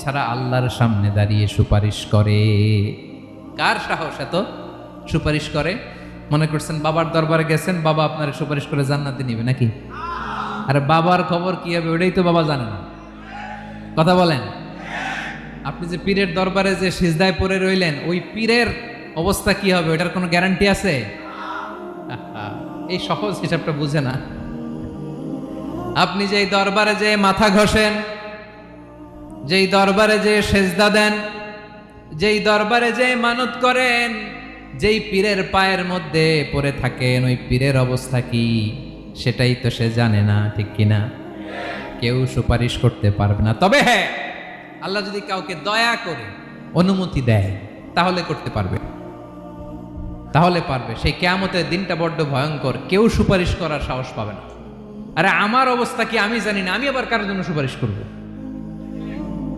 এছাড়া আল্লাহর সামনে দাঁড়িয়ে সুপারিশ করে। কার সাহস এত সুপারিশ করে? মনে করছেন বাবার দরবারে গেছেন, বাবা আপনার সুপারিশ করে জান্নাতে নিবে নাকি? আরে বাবার খবর কি হবে ওটাই তো বাবা জানে না। কথা বলেন। আপনি যে পীরের দরবারে যে সিজদায় পড়ে রইলেন, ওই পীরের অবস্থা কি হবে ওটার কোনো গ্যারান্টি আছে? এই সহজ হিসাবটা বুঝে না। আপনি যেই দরবারে যে মাথা ঘষেন, যেই দরবারে যে সেজদা দেন, যেই দরবারে যে মানত করেন, যেই পীরের পায়ের মধ্যে পড়ে থাকেন, ওই পীরের অবস্থা কি সেটাই তো সে জানে না, ঠিক কিনা? কেউ সুপারিশ করতে পারবে না। তবে হ্যাঁ, আল্লাহ যদি কাউকে দয়া করে অনুমতি দেয় তাহলে করতে পারবে, তাহলে পারবে। সেই কিয়ামতের দিনটা বড্ড ভয়ঙ্কর, কেউ সুপারিশ করার সাহস পাবে না। আরে আমার অবস্থা কি আমি জানি না, আমি আবার কারোর জন্য সুপারিশ করবো?